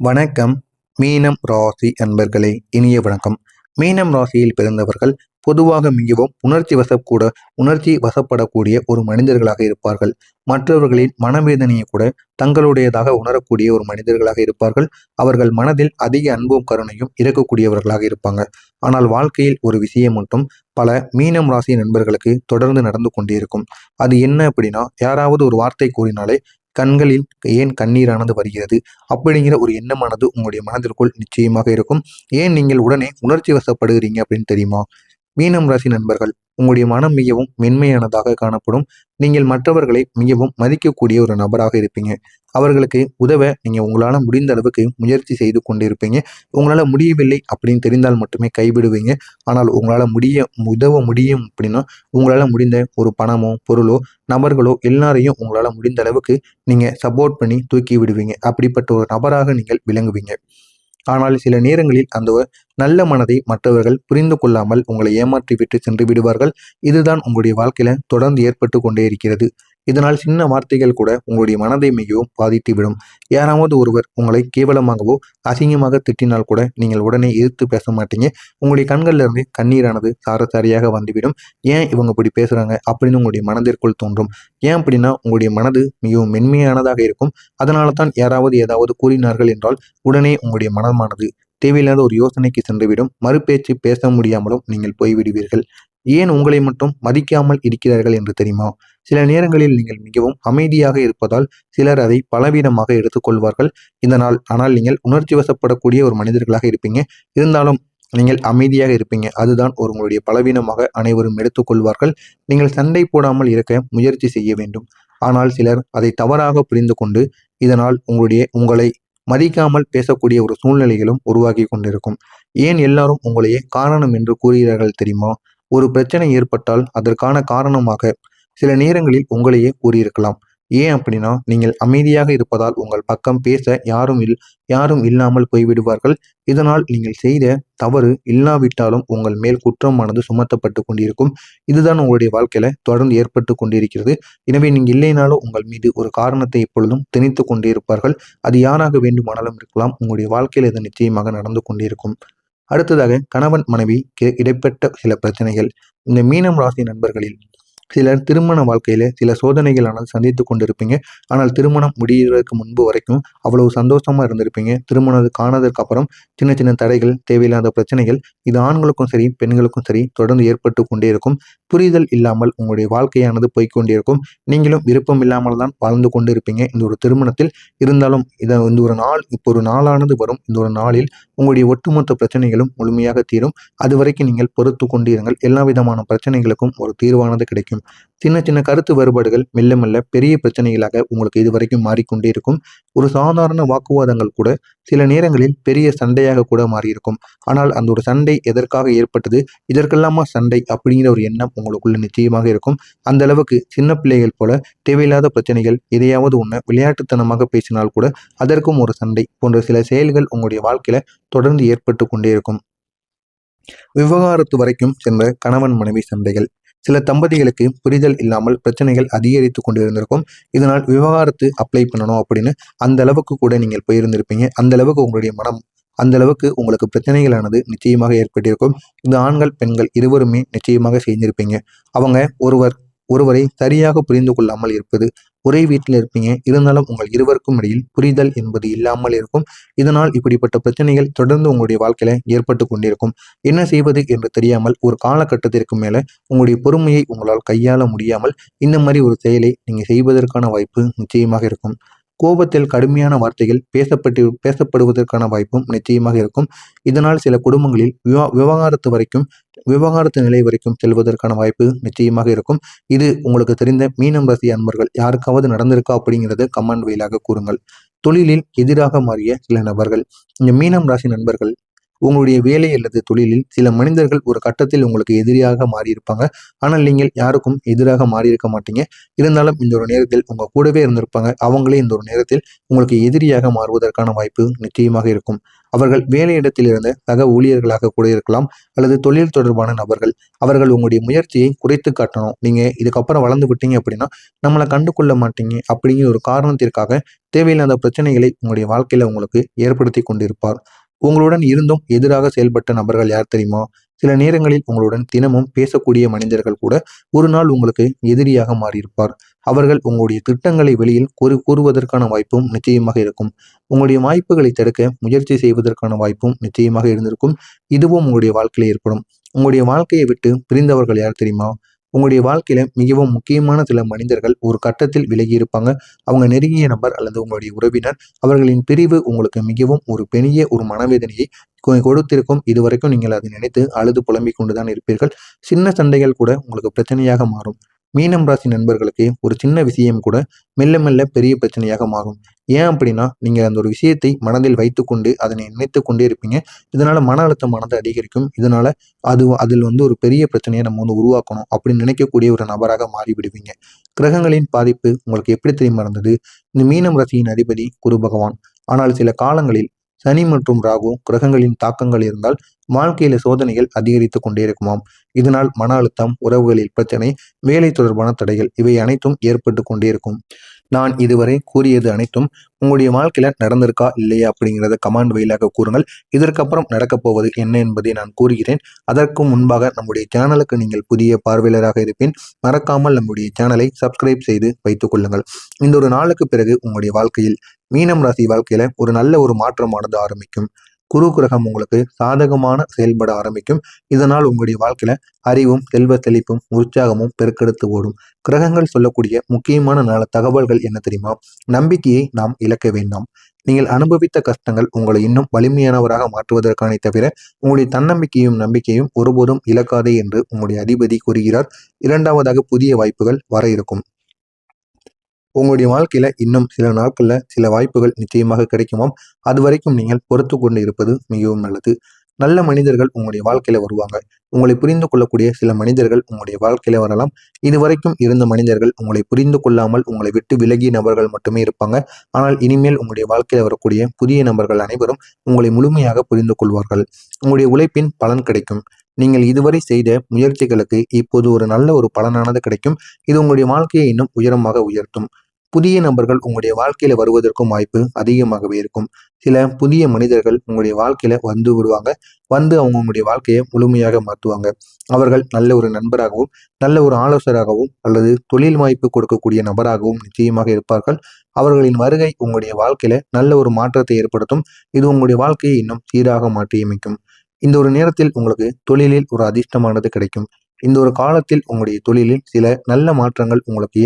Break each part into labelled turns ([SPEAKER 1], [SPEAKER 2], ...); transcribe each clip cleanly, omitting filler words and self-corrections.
[SPEAKER 1] வணக்கம். மீனம் ராசி அன்பர்களே, இனிய வணக்கம். மீனம் ராசியில் பிறந்தவர்கள் பொதுவாக மிகவும் உணர்ச்சி வசப்படக்கூடிய ஒரு மனிதர்களாக இருப்பார்கள். மற்றவர்களின் மனவேதனையை கூட தங்களுடையதாக உணரக்கூடிய ஒரு மனிதர்களாக இருப்பார்கள். அவர்கள் மனதில் அதிக அன்பும் கருணையும் இருக்கக்கூடியவர்களாக இருப்பாங்க. ஆனால் வாழ்க்கையில் ஒரு விஷயம் மட்டும் பல மீனம் ராசி நண்பர்களுக்கு தொடர்ந்து நடந்து கொண்டே இருக்கும். அது என்ன அப்படின்னா, யாராவது ஒரு வார்த்தை கூறினாலே கண்களில் ஏன் கண்ணீரானது வருகிறது அப்படிங்கிற ஒரு எண்ணமானது உங்களுடைய மனதிற்குள் நிச்சயமாக இருக்கும். ஏன் நீங்கள் உடனே உணர்ச்சி வசப்படுகிறீங்க அப்படின்னு தெரியுமா? மீனம் ராசி நண்பர்கள், உங்களுடைய மனம் மிகவும் மென்மையானதாக காணப்படும். நீங்கள் மற்றவர்களை மிகவும் மதிக்கக்கூடிய ஒரு நபராக இருப்பீங்க. அவர்களுக்கு உதவ நீங்க உங்களால முடிந்த அளவுக்கு முயற்சி செய்து கொண்டிருப்பீங்க. உங்களால முடியவில்லை அப்படின்னு தெரிந்தால் மட்டுமே கைவிடுவீங்க. ஆனால் உங்களால உதவ முடியும் அப்படின்னா உங்களால முடிந்த ஒரு பணமோ பொருளோ நபர்களோ எல்லாரையும் உங்களால முடிந்த அளவுக்கு நீங்க சப்போர்ட் பண்ணி தூக்கி விடுவீங்க. அப்படிப்பட்ட ஒரு நபராக நீங்கள் விளங்குவீங்க. ஆனால் சில நேரங்களில் அந்த நல்ல மனதை மற்றவர்கள் புரிந்து கொள்ளாமல் உங்களை ஏமாற்றி விட்டு சென்று விடுவார்கள். இதுதான் உங்களுடைய வாழ்க்கையில தொடர்ந்து ஏற்பட்டு கொண்டே இருக்கிறது. இதனால் சின்ன வார்த்தைகள் கூட உங்களுடைய மனதை மிகவும் பாதித்துவிடும். யாராவது ஒருவர் உங்களை கேவலமாகவோ அசிங்கமாக திட்டினால் கூட நீங்கள் உடனே எதிர்த்து பேச மாட்டீங்க. உங்களுடைய கண்கள்ல இருந்து கண்ணீரானது சாரசாரியாக வந்துவிடும். ஏன் இவங்க இப்படி பேசுறாங்க அப்படின்னு உங்களுடைய மனதிற்குள் தோன்றும். ஏன் அப்படின்னா உங்களுடைய மனது மிகவும் மென்மையானதாக இருக்கும். அதனால தான் யாராவது ஏதாவது கூறினார்கள் என்றால் உடனே உங்களுடைய மனமானது தேவையில்லாத ஒரு யோசனைக்கு சென்றுவிடும். மறுபேச்சு பேச முடியாமலும் நீங்கள் போய்விடுவீர்கள். ஏன் உங்களை மட்டும் மதிக்காமல் இருக்கிறார்கள் என்று தெரியுமா? சில நேரங்களில் நீங்கள் மிகவும் அமைதியாக இருப்பதால் சிலர் அதை பலவீனமாக எடுத்துக்கொள்வார்கள். ஆனால் நீங்கள் உணர்ச்சி வசப்படக்கூடிய ஒரு மனிதர்களாக இருப்பீங்க. இருந்தாலும் நீங்கள் அமைதியாக இருப்பீங்க. அதுதான் உங்களுடைய பலவீனமாக அனைவரும் எடுத்துக்கொள்வார்கள். நீங்கள் சண்டை போடாமல் இருக்க முயற்சி செய்ய வேண்டும். ஆனால் சிலர் அதை தவறாக புரிந்து கொண்டு இதனால் உங்களை மதிக்காமல் பேசக்கூடிய ஒரு சூழ்நிலைகளும் உருவாகி கொண்டிருக்கும். ஏன் எல்லாரும் உங்களையே காரணம் என்று கூறுகிறார்கள் தெரியுமா? ஒரு பிரச்சனை ஏற்பட்டால் அதற்கான காரணமாக சில நேரங்களில் உங்களையே கூறியிருக்கலாம். ஏன் அப்படின்னா, நீங்கள் அமைதியாக இருப்பதால் உங்கள் பக்கம் பேச யாரும் இல்லாமல் போய்விடுவார்கள். இதனால் நீங்கள் செய்த தவறு இல்லாவிட்டாலும் உங்கள் மேல் குற்றமானது சுமத்தப்பட்டு கொண்டிருக்கும். இதுதான் உங்களுடைய வாழ்க்கையில தொடர்ந்து ஏற்பட்டு கொண்டிருக்கிறது. எனவே நீங்க இல்லைனாலும் உங்கள் மீது ஒரு காரணத்தை எப்பொழுதும் திணித்து கொண்டே இருப்பார்கள். அது யாராக வேண்டுமானாலும் இருக்கலாம். உங்களுடைய வாழ்க்கையில் இது நிச்சயமாக நடந்து கொண்டிருக்கும். அடுத்ததாக கணவன் மனைவிக்கு இடைப்பட்ட சில பிரச்சனைகள். இந்த மீனம் ராசி நண்பர்களில் சிலர் திருமண வாழ்க்கையில சில சோதனைகளானது சந்தித்து கொண்டிருப்பீங்க. ஆனால் திருமணம் முடிகிறதுக்கு முன்பு வரைக்கும் அவ்வளவு சந்தோஷமா இருந்திருப்பீங்க. திருமணம் காணதற்கு அப்புறம் சின்ன சின்ன தடைகள், தேவையில்லாத பிரச்சனைகள், இது ஆண்களுக்கும் சரி பெண்களுக்கும் சரி தொடர்ந்து ஏற்பட்டு கொண்டே இருக்கும். புரிதல் இல்லாமல் உங்களுடைய வாழ்க்கையானது போய்கொண்டே இருக்கும். நீங்களும் விருப்பம் இல்லாமல் தான் வாழ்ந்து கொண்டு இருப்பீங்க இந்த ஒரு திருமணத்தில். இருந்தாலும் இந்த ஒரு நாள் இப்போ ஒரு நாளானது வரும். இந்த ஒரு நாளில் உங்களுடைய ஒட்டுமொத்த பிரச்சனைகளும் முழுமையாக தீரும். அது வரைக்கும் நீங்கள் பொறுத்து கொண்டிருங்கள். எல்லா விதமான பிரச்சனைகளுக்கும் ஒரு தீர்வானது கிடைக்கும். சின்ன சின்ன கருத்து வேறுபாடுகள் மெல்ல மெல்ல பெரிய பிரச்சனைகளாக உங்களுக்கு இதுவரைக்கும் மாறிக்கொண்டே இருக்கும். ஒரு சாதாரண வாக்குவாதங்கள் கூட சில நேரங்களில் பெரிய சண்டையாக கூட மாறியிருக்கும். ஆனால் அந்த ஒரு சண்டை எதற்காக ஏற்பட்டது, இதற்கெல்லாமா சண்டை அப்படிங்கிற ஒரு எண்ணம் உங்களுக்குள்ள நிச்சயமாக இருக்கும். அந்த அளவுக்கு சின்ன பிள்ளைகள் போல தேவையில்லாத பிரச்சனைகள், எதையாவது ஒன்று விளையாட்டுத்தனமாக பேசினால் கூட அதற்கும் ஒரு சண்டை போன்ற சில செயல்கள் உங்களுடைய வாழ்க்கையில தொடர்ந்து ஏற்பட்டு கொண்டே இருக்கும். விவகாரத்து வரைக்கும் சென்ற கணவன் மனைவி சண்டைகள், சில தம்பதிகளுக்கு புரிதல் இல்லாமல் பிரச்சனைகள் அதிகரித்து கொண்டு இருந்திருக்கும். இதனால் விவகாரத்து அப்ளை பண்ணணும் அப்படின்னு அந்த அளவுக்கு கூட நீங்கள் போயிருந்திருப்பீங்க. அந்த அளவுக்கு உங்களுடைய மனம் அந்த அளவுக்கு உங்களுக்கு பிரச்சனைகளானது நிச்சயமாக ஏற்பட்டிருக்கும். இந்த ஆண்கள் பெண்கள் இருவருமே நிச்சயமாக செய்திருப்பீங்க. அவங்க ஒருவரை சரியாக புரிந்து கொள்ளாமல் இருப்பது. ஒரே வீட்டில் இருப்பீங்க. இருந்தாலும் உங்கள் இருவருக்கும் இடையில் புரிதல் என்பது இல்லாமல் இருக்கும். இதனால் இப்படிப்பட்ட பிரச்சனைகள் தொடர்ந்து உங்களுடைய வாழ்க்கையில ஏற்பட்டு கொண்டிருக்கும். என்ன செய்வது என்று தெரியாமல் ஒரு காலகட்டத்திற்கு மேல உங்களுடைய பொறுமையை உங்களால் கையாள முடியாமல் இந்த மாதிரி ஒரு செயலை நீங்க செய்வதற்கான வாய்ப்பு நிச்சயமாக இருக்கும். கோபத்தில் கடுமையான வார்த்தைகள் பேசப்படுவதற்கான வாய்ப்பும் நிச்சயமாக இருக்கும். இதனால் சில குடும்பங்களில் விவகாரத்து நிலை வரைக்கும் செல்வதற்கான வாய்ப்பு நிச்சயமாக இருக்கும். இது உங்களுக்கு தெரிந்த மீனம் ராசி அன்பர்கள் யாருக்காவது நடந்திருக்கா அப்படிங்கிறத கமெண்ட் வாயிலாக கூறுங்கள். தொழிலில் எதிராக மாறிய சில நபர்கள். இந்த மீனம் ராசி நண்பர்கள் உங்களுடைய வேலை அல்லது தொழிலில் சில மனிதர்கள் ஒரு கட்டத்தில் உங்களுக்கு எதிரியாக மாறியிருப்பாங்க. ஆனால் நீங்கள் யாருக்கும் எதிராக மாறியிருக்க மாட்டீங்க. இருந்தாலும் இந்த ஒரு நேரத்தில் உங்க கூடவே இருந்திருப்பாங்க. அவங்களே இந்த ஒரு நேரத்தில் உங்களுக்கு எதிரியாக மாறுவதற்கான வாய்ப்பு நிச்சயமாக இருக்கும். அவர்கள் வேலையிடத்தில் இருந்த சக ஊழியர்களாக கூட இருக்கலாம், அல்லது தொழில் தொடர்பான நபர்கள். அவர்கள் உங்களுடைய முயற்சியை குறைத்து காட்டணும். நீங்க இதுக்கப்புறம் வளர்ந்து விட்டீங்க அப்படின்னா நம்மளை கண்டுகொள்ள மாட்டீங்க அப்படிங்கிற ஒரு காரணத்திற்காக தேவையில்லாத பிரச்சனைகளை உங்களுடைய வாழ்க்கையில உங்களுக்கு ஏற்படுத்தி கொண்டிருப்பார். உங்களுடன் இருந்தும் எதிராக செயல்பட்ட நபர்கள் யார் தெரியுமா? சில நேரங்களில் உங்களுடன் தினமும் பேசக்கூடிய மனிதர்கள் கூட ஒரு நாள் உங்களுக்கு எதிரியாக மாறியிருப்பார். அவர்கள் உங்களுடைய திட்டங்களை வெளியில் கூறுவதற்கான வாய்ப்பும் நிச்சயமாக இருக்கும். உங்களுடைய வாய்ப்புகளை தடுக்க முயற்சி செய்வதற்கான வாய்ப்பும் நிச்சயமாக இருந்திருக்கும். இதுவும் உங்களுடைய வாழ்க்கையில் ஏற்படும். உங்களுடைய வாழ்க்கையை விட்டு பிரிந்தவர்கள் யார் தெரியுமா? உங்களுடைய வாழ்க்கையில மிகவும் முக்கியமான சில மனிதர்கள் ஒரு கட்டத்தில் விலகி இருப்பாங்க. அவங்க நெருங்கிய நபர் அல்லது உங்களுடைய உறவினர். அவர்களின் பிரிவு உங்களுக்கு மிகவும் ஒரு பெரிய ஒரு மனவேதனையை கொடுத்திருக்கும். இதுவரைக்கும் நீங்கள் அதை நினைத்து அழுது புலம்பிக் கொண்டுதான் இருப்பீர்கள். சின்ன சண்டைகள் கூட உங்களுக்கு பிரச்சனையாக மாறும். மீனம் ராசி நண்பர்களுக்கு ஒரு சின்ன விஷயம் கூட மெல்ல மெல்ல பெரிய பிரச்சனையாக மாறும். ஏன் அப்படின்னா நீங்கள் அந்த ஒரு விஷயத்தை மனதில் வைத்துக்கொண்டு அதனை நினைத்து கொண்டே இருப்பீங்க. இதனால மன அழுத்தமானது அதிகரிக்கும். இதனால அதில் ஒரு பெரிய பிரச்சனையை நம்ம உருவாக்கணும் அப்படின்னு நினைக்கக்கூடிய ஒரு நபராக மாறிவிடுவீங்க. கிரகங்களின் பாதிப்பு உங்களுக்கு எப்படி தெரியுமா இருந்தது? இந்த மீனம் ராசியின் அதிபதி குரு பகவான். ஆனால் சில காலங்களில் சனி மற்றும் ராகு கிரகங்களின் தாக்கங்கள் இருந்தால் வாழ்க்கையில சோதனைகள் அதிகரித்து கொண்டே இருக்குமாம். இதனால் மன அழுத்தம், உறவுகளில் பிரச்சனை, வேலை தொடர்பான தடைகள் இவை அனைத்தும் ஏற்பட்டு கொண்டே இருக்கும். நான் இதுவரை கூறியது அனைத்தும் உங்களுடைய வாழ்க்கையில நடந்திருக்கா இல்லையா அப்படிங்கிறத கமெண்ட் வழியாக கூறுங்கள். இதற்கப்புறம் நடக்கப் போவது என்ன என்பதை நான் கூறுகிறேன். அதற்கு முன்பாக நம்முடைய சேனலுக்கு நீங்கள் புதிய பார்வையாளராக இருப்பேன். மறக்காமல் நம்முடைய சேனலை சப்ஸ்கிரைப் செய்து வைத்துக் கொள்ளுங்கள். இந்த ஒரு நாளுக்கு பிறகு உங்களுடைய வாழ்க்கையில் மீனம் ராசி வாழ்க்கையில ஒரு நல்ல ஒரு மாற்றமானது ஆரம்பிக்கும். குரு கிரகம் உங்களுக்கு சாதகமான செயல்பட ஆரம்பிக்கும். இதனால் உங்களுடைய வாழ்க்கையில அறிவும், செல்வ செழிப்பும், உற்சாகமும் பெருக்கெடுத்து ஓடும். கிரகங்கள் சொல்லக்கூடிய முக்கியமான நல்ல தகவல்கள் என்ன தெரியுமா? நம்பிக்கையை நாம் இழக்க வேண்டாம். நீங்கள் அனுபவித்த கஷ்டங்கள் உங்களை இன்னும் வலிமையானவராக மாற்றுவதற்கான தவிர உங்களுடைய தன்னம்பிக்கையும் நம்பிக்கையும் ஒருபோதும் இழக்காதே என்று உங்களுடைய அதிபதி கூறுகிறார். இரண்டாவதாக புதிய வாய்ப்புகள் வர இருக்கும். உங்களுடைய வாழ்க்கையில இன்னும் சில நாட்கள்ல சில வாய்ப்புகள் நிச்சயமாக கிடைக்குமாம். அது வரைக்கும் நீங்கள் பொறுத்து கொண்டு இருப்பது மிகவும் நல்லது. நல்ல மனிதர்கள் உங்களுடைய வாழ்க்கையில வருவாங்க. உங்களை புரிந்து கொள்ளக்கூடிய சில மனிதர்கள் உங்களுடைய வாழ்க்கையில வரலாம். இதுவரைக்கும் இருந்த மனிதர்கள் உங்களை புரிந்து கொள்ளாமல் உங்களை விட்டு விலகிய நபர்கள் மட்டுமே இருப்பாங்க. ஆனால் இனிமேல் உங்களுடைய வாழ்க்கையில வரக்கூடிய புதிய நபர்கள் அனைவரும் உங்களை முழுமையாக புரிந்து கொள்வார்கள். உங்களுடைய உழைப்பின் பலன் கிடைக்கும். நீங்கள் இதுவரை செய்த முயற்சிகளுக்கு இப்போது ஒரு நல்ல ஒரு பலனானது கிடைக்கும். இது உங்களுடைய வாழ்க்கையை இன்னும் உயரமாக உயர்த்தும். புதிய நபர்கள் உங்களுடைய வாழ்க்கையில வருவதற்கும் வாய்ப்பு அதிகமாகவே இருக்கும். சில புதிய மனிதர்கள் உங்களுடைய வாழ்க்கையில வந்து விடுவாங்க. வந்து அவங்க உங்களுடைய வாழ்க்கையை முழுமையாக மாற்றுவாங்க. அவர்கள் நல்ல ஒரு நண்பராகவும், நல்ல ஒரு ஆலோசகராகவும், அல்லது தொழில் வாய்ப்பு கொடுக்கக்கூடிய நபராகவும் நிச்சயமாக இருப்பார்கள். அவர்களின் வருகை உங்களுடைய வாழ்க்கையில நல்ல ஒரு மாற்றத்தை ஏற்படுத்தும். இது உங்களுடைய வாழ்க்கையை இன்னும் சீராக மாற்றியமைக்கும். இந்த ஒரு நேரத்தில் உங்களுக்கு தொழிலில் ஒரு அதிர்ஷ்டமானது கிடைக்கும். இந்த ஒரு காலத்தில் உங்களுடைய தொழிலில் சில நல்ல மாற்றங்கள் உங்களுக்கு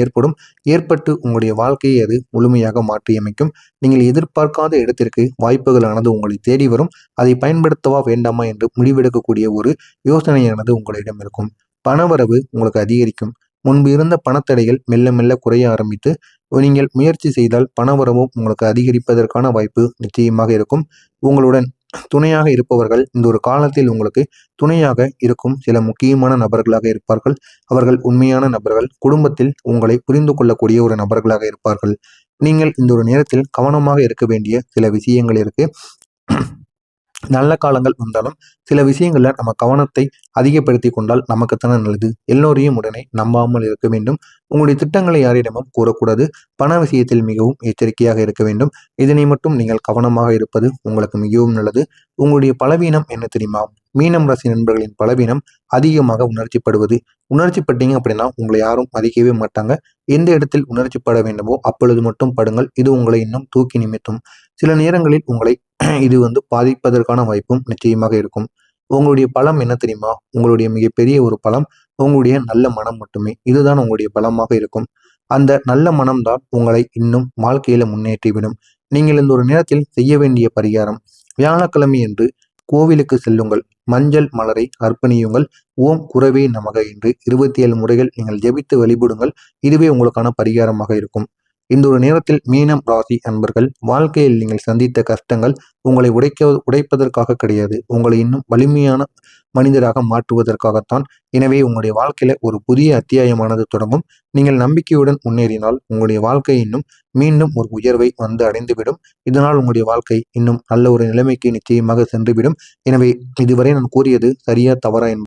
[SPEAKER 1] ஏற்பட்டு உங்களுடைய வாழ்க்கையை அது முழுமையாக மாற்றியமைக்கும். நீங்கள் எதிர்பார்க்காத இடத்திற்கு வாய்ப்புகளானது உங்களை தேடி வரும். அதை பயன்படுத்தவா வேண்டாமா என்று முடிவெடுக்கக்கூடிய ஒரு யோசனையானது உங்களிடம் இருக்கும். பணவரவு உங்களுக்கு அதிகரிக்கும். முன்பு இருந்த பணத்தடைகள் மெல்ல மெல்ல குறைய ஆரம்பித்து நீங்கள் முயற்சி செய்தால் பணவரவும் உங்களுக்கு அதிகரிப்பதற்கான வாய்ப்பு நிச்சயமாக இருக்கும். உங்களுடன் துணையாக இருப்பவர்கள் இந்த ஒரு காலத்தில் உங்களுக்கு துணையாக இருக்கும் சில முக்கியமான நபர்களாக இருப்பார்கள். அவர்கள் உண்மையான நபர்கள். குடும்பத்தில் உங்களை புரிந்து கொள்ளக்கூடிய ஒரு நபர்களாக இருப்பார்கள். நீங்கள் இந்த ஒரு நேரத்தில் கவனமாக இருக்க வேண்டிய சில விஷயங்கள் இருக்கு. நல்ல காலங்கள் வந்தாலும் சில விஷயங்கள்ல நம்ம கவனத்தை அதிகப்படுத்தி கொண்டால் நமக்குத்தானே நல்லது. எல்லோரையும் உடனே நம்பாமல் இருக்க வேண்டும். உங்களுடைய திட்டங்களை யாரிடமும் கூறக்கூடாது. பண விஷயத்தில் மிகவும் எச்சரிக்கையாக இருக்க வேண்டும். இதனை மட்டும் நீங்கள் கவனமாக இருப்பது உங்களுக்கு மிகவும் நல்லது. உங்களுடைய பலவீனம் என்ன தெரியுமா? மீனம் ராசி நண்பர்களின் பலவீனம் அதிகமாக உணர்ச்சிப்படுவது. உணர்ச்சிப்பட்டீங்க அப்படின்னா உங்களை யாரும் மதிக்கவே மாட்டாங்க. எந்த இடத்தில் உணர்ச்சிப்பட வேண்டுமோ அப்பொழுது மட்டும் படுங்கள். இது உங்களை இன்னும் தூக்கி நிமித்தும். சில நேரங்களில் உங்களை இது பாதிப்பதற்கான வாய்ப்பும் நிச்சயமாக இருக்கும். உங்களுடைய பலம் என்ன தெரியுமா? உங்களுடைய மிகப்பெரிய ஒரு பலம் உங்களுடைய நல்ல மனம் மட்டுமே. இதுதான் உங்களுடைய பலமாக இருக்கும். அந்த நல்ல மனம்தான் உங்களை இன்னும் வாழ்க்கையில முன்னேற்றிவிடும். நீங்கள் இந்த ஒரு நேரத்தில் செய்ய வேண்டிய பரிகாரம், வியாழக்கிழமை என்று கோவிலுக்கு செல்லுங்கள். மஞ்சள் மலரை அர்ப்பணியுங்கள். ஓம் குரவே நமக என்று 27 முறைகள் நீங்கள் ஜெபித்து வழிபடுங்கள். இதுவே உங்களுக்கான பரிகாரமாக இருக்கும். இந்த ஒரு நேரத்தில் மீனம் ராசி அன்பர்கள், வாழ்க்கையில் நீங்கள் சந்தித்த கஷ்டங்கள் உங்களை உடைப்பதற்காக கிடையாது, உங்களை இன்னும் வலிமையான மனிதராக மாற்றுவதற்காகத்தான். எனவே உங்களுடைய வாழ்க்கையில ஒரு புதிய அத்தியாயமானது தொடங்கும். நீங்கள் நம்பிக்கையுடன் முன்னேறினால் உங்களுடைய வாழ்க்கை இன்னும் மீண்டும் ஒரு உயர்வை வந்து அடைந்துவிடும். இதனால் உங்களுடைய வாழ்க்கை இன்னும் நல்ல ஒரு நிலைமைக்கு நிச்சயமாக சென்றுவிடும். எனவே இதுவரை நான் கூறியது சரியா தவறா